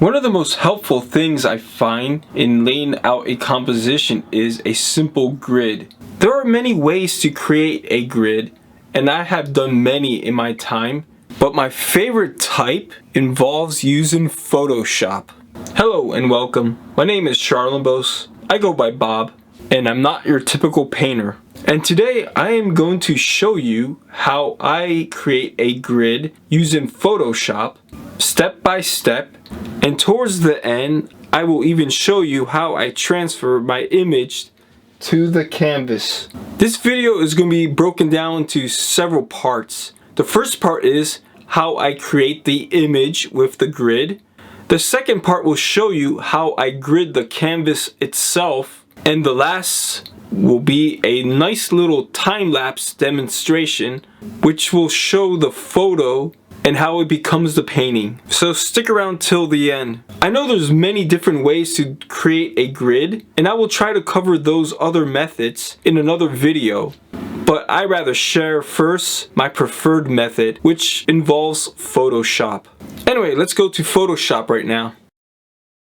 One of the most helpful things I find in laying out a composition is a simple grid. There are many ways to create a grid, and I have done many in my time, but my favorite type involves using Photoshop. Hello and welcome. My name is Charlambos. I go by Bob, and I'm not your typical painter. And today I am going to show you how I create a grid using Photoshop step by step, and towards the end I will even show you how I transfer my image to the canvas. This video is going to be broken down into several parts. The first part is how I create the image with the grid. The second part will show you how I grid the canvas itself, and the last will be a nice little time-lapse demonstration which will show the photo and how it becomes the painting. So stick around till the end. I know there's many different ways to create a grid, and I will try to cover those other methods in another video, but I rather share first my preferred method, which involves Photoshop. Anyway, let's go to Photoshop right now.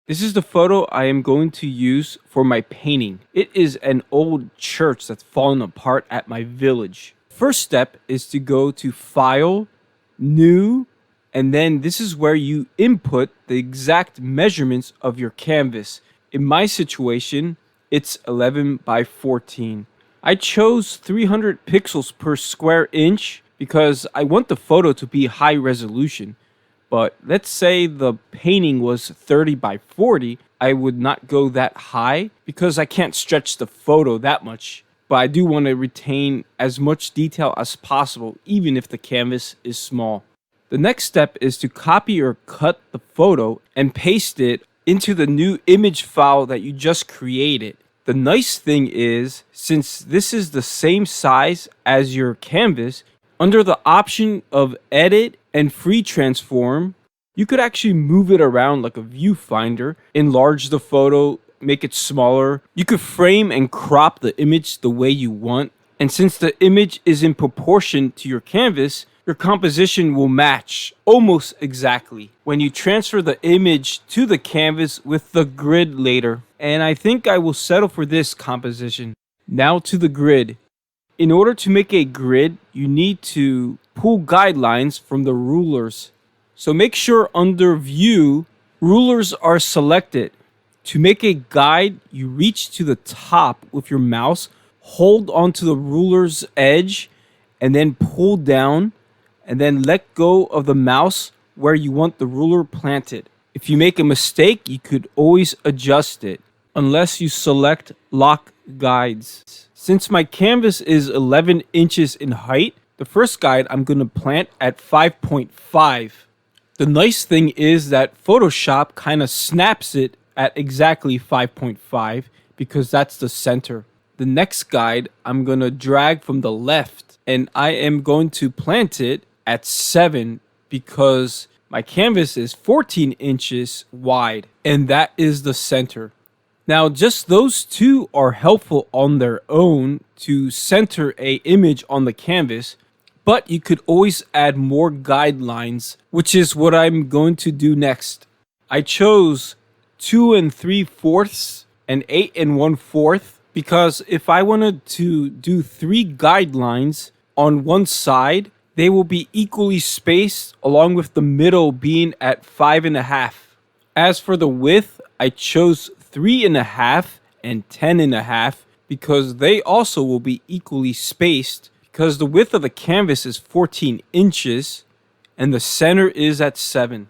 This is the photo I am going to use for my painting. It is an old church that's fallen apart at my village. First step is to go to File, New, and then this is where you input the exact measurements of your canvas. In my situation, it's 11 by 14. I chose 300 pixels per square inch because I want the photo to be high resolution. But let's say the painting was 30 by 40, I would not go that high because I can't stretch the photo that much. But I do want to retain as much detail as possible, even if the canvas is small. The next step is to copy or cut the photo and paste it into the new image file that you just created. The nice thing is, since this is the same size as your canvas, under the option of Edit and Free Transform, you could actually move it around like a viewfinder, enlarge the photo, make it smaller. You could frame and crop the image the way you want. And since the image is in proportion to your canvas, your composition will match almost exactly when you transfer the image to the canvas with the grid later. And I think I will settle for this composition. Now to the grid. In order to make a grid, you need to pull guidelines from the rulers. So make sure under View, Rulers are selected. To make a guide, you reach to the top with your mouse, hold onto the ruler's edge, and then pull down, and then let go of the mouse where you want the ruler planted. If you make a mistake, you could always adjust it, unless you select Lock Guides. Since my canvas is 11 inches in height, the first guide I'm going to plant at 5.5. The nice thing is that Photoshop kind of snaps it at exactly 5.5 because that's the center. The next guide I'm going to drag from the left, and I am going to plant it at 7 because my canvas is 14 inches wide, and that is the center. Now, just those two are helpful on their own to center a image on the canvas, but you could always add more guidelines, which is what I'm going to do next. I chose 2 3/4 and 8 1/4 because if I wanted to do 3 guidelines on one side, they will be equally spaced along with the middle being at 5.5. As for the width, I chose 3.5 and 10.5 because they also will be equally spaced because the width of the canvas is 14 inches and the center is at 7.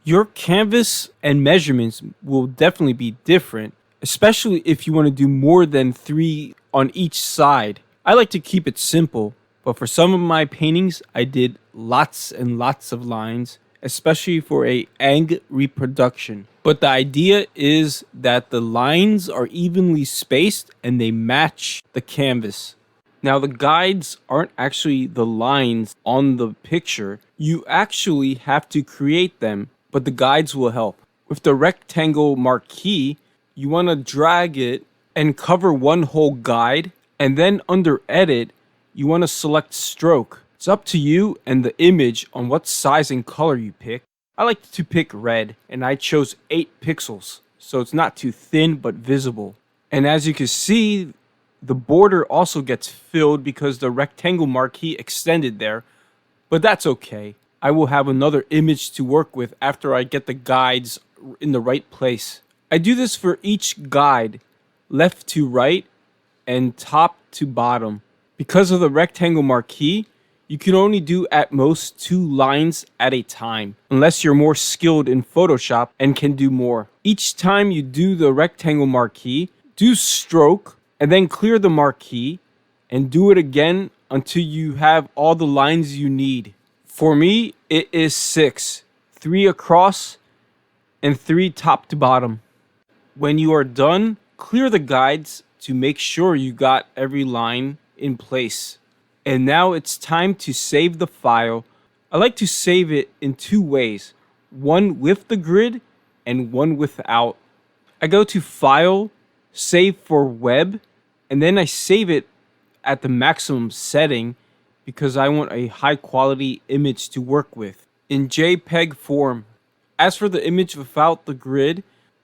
Your canvas and measurements will definitely be different, especially if you want to do more than 3 on each side. I like to keep it simple, but for some of my paintings, I did lots and lots of lines, especially for a Ang reproduction. But the idea is that the lines are evenly spaced and they match the canvas. Now, the guides aren't actually the lines on the picture. You actually have to create them, but the guides will help. With the rectangle marquee, you want to drag it and cover one whole guide, and then under Edit, you want to select Stroke. It's up to you and the image on what size and color you pick. I like to pick red, and I chose 8 pixels, so it's not too thin but visible. And as you can see, the border also gets filled because the rectangle marquee extended there, but that's okay. I will have another image to work with after I get the guides in the right place. I do this for each guide, left to right and top to bottom. Because of the rectangle marquee, you can only do at most 2 lines at a time, unless you're more skilled in Photoshop and can do more. Each time you do the rectangle marquee, do stroke and then clear the marquee and do it again until you have all the lines you need. For me, it is 6, 3 across and 3 top to bottom. When you are done, clear the guides to make sure you got every line in place. And now it's time to save the file. I like to save it in 2 ways, one with the grid and one without. I go to File, Save for Web, and then I save it at the maximum setting because I want a high quality image to work with in JPEG form. As for the image without the grid,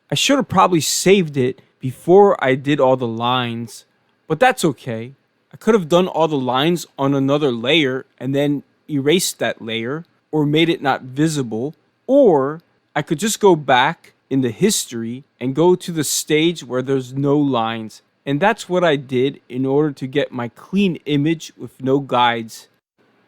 I should have probably saved it before I did all the lines, but that's okay. I could have done all the lines on another layer and then erased that layer or made it not visible, or I could just go back in the history and go to the stage where there's no lines. And that's what I did in order to get my clean image with no guides.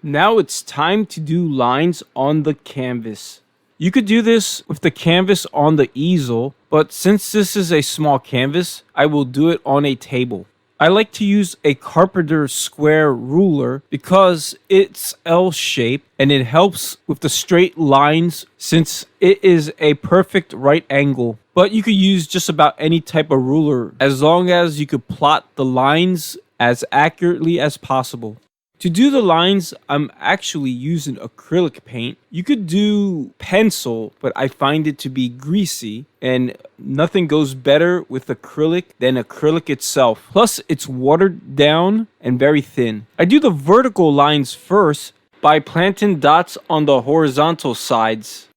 Now it's time to do lines on the canvas. You could do this with the canvas on the easel, but since this is a small canvas, I will do it on a table. I like to use a carpenter square ruler because it's L-shaped and it helps with the straight lines since it is a perfect right angle. But you could use just about any type of ruler as long as you could plot the lines as accurately as possible. To do the lines, I'm actually using acrylic paint. You could do pencil, but I find it to be greasy, and nothing goes better with acrylic than acrylic itself. Plus, it's watered down and very thin. I do the vertical lines first by planting dots on the horizontal sides.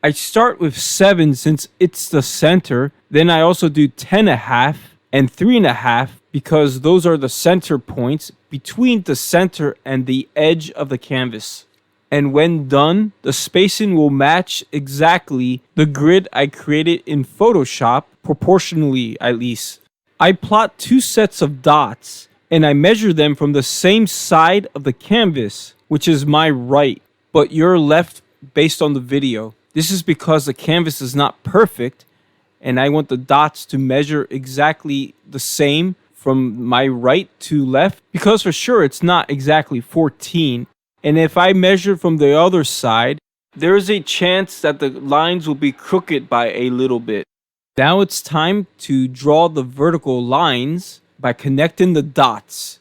I start with 7 since it's the center. Then I also do 10.5 and 3.5 because those are the center points between the center and the edge of the canvas. And when done, the spacing will match exactly the grid I created in Photoshop, proportionally at least. I plot 2 sets of dots and I measure them from the same side of the canvas, which is my right, but your left based on the video. This is because the canvas is not perfect and I want the dots to measure exactly the same from my right to left, because for sure it's not exactly 14. And if I measure from the other side, there is a chance that the lines will be crooked by a little bit. Now it's time to draw the vertical lines by connecting the dots,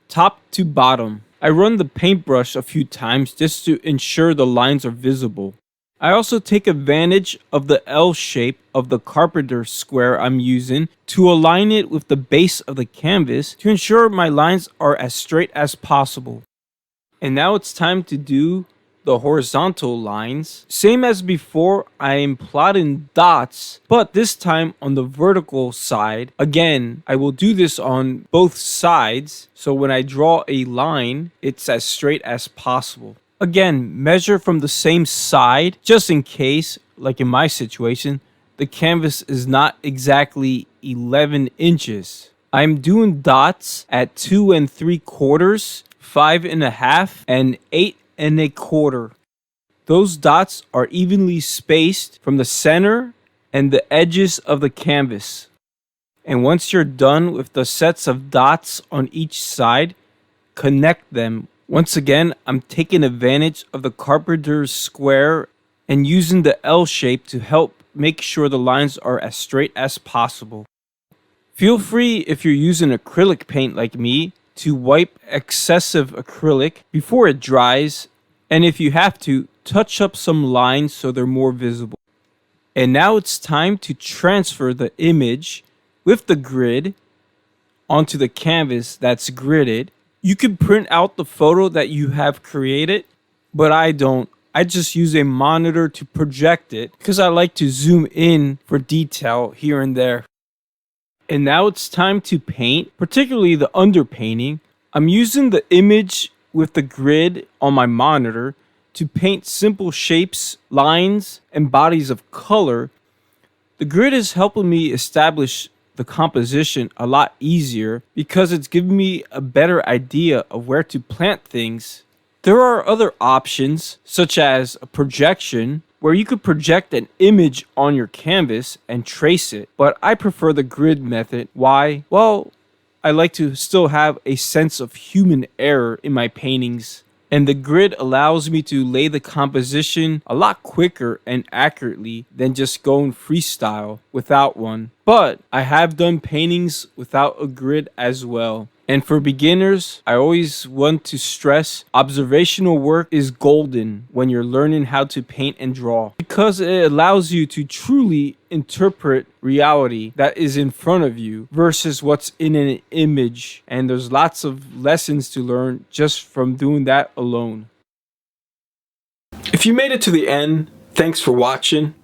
top to bottom. I run the paintbrush a few times just to ensure the lines are visible. I also take advantage of the L shape of the carpenter square I'm using to align it with the base of the canvas to ensure my lines are as straight as possible. And now it's time to do the horizontal lines. Same as before, I am plotting dots, but this time on the vertical side. Again, I will do this on both sides, so when I draw a line, it's as straight as possible. Again, measure from the same side, just in case, like in my situation, the canvas is not exactly 11 inches. I'm doing dots at 2 3/4, 5 1/2, and 8 1/4. Those dots are evenly spaced from the center and the edges of the canvas. And once you're done with the sets of dots on each side, connect them. Once again, I'm taking advantage of the carpenter's square and using the L shape to help make sure the lines are as straight as possible. Feel free, if you're using acrylic paint like me, to wipe excessive acrylic before it dries, and if you have to, touch up some lines so they're more visible. And now it's time to transfer the image with the grid onto the canvas that's gridded. You can print out the photo that you have created, but I don't. I just use a monitor to project it because I like to zoom in for detail here and there. And now it's time to paint, particularly the underpainting. I'm using the image with the grid on my monitor to paint simple shapes, lines, and bodies of color. The grid is helping me establish the composition a lot easier because it's giving me a better idea of where to plant things. There are other options, such as a projection, where you could project an image on your canvas and trace it, but I prefer the grid method. Why? Well, I like to still have a sense of human error in my paintings. And the grid allows me to lay the composition a lot quicker and accurately than just going freestyle without one. But I have done paintings without a grid as well. And for beginners, I always want to stress observational work is golden when you're learning how to paint and draw because it allows you to truly interpret reality that is in front of you versus what's in an image. And there's lots of lessons to learn just from doing that alone. If you made it to the end, thanks for watching.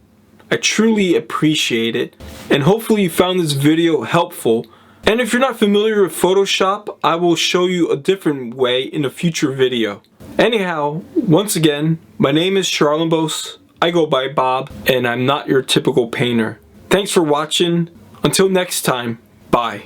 I truly appreciate it. And hopefully you found this video helpful. And if you're not familiar with Photoshop, I will show you a different way in a future video. Anyhow, once again, my name is Charlambos, I go by Bob, and I'm not your typical painter. Thanks for watching. Until next time, bye.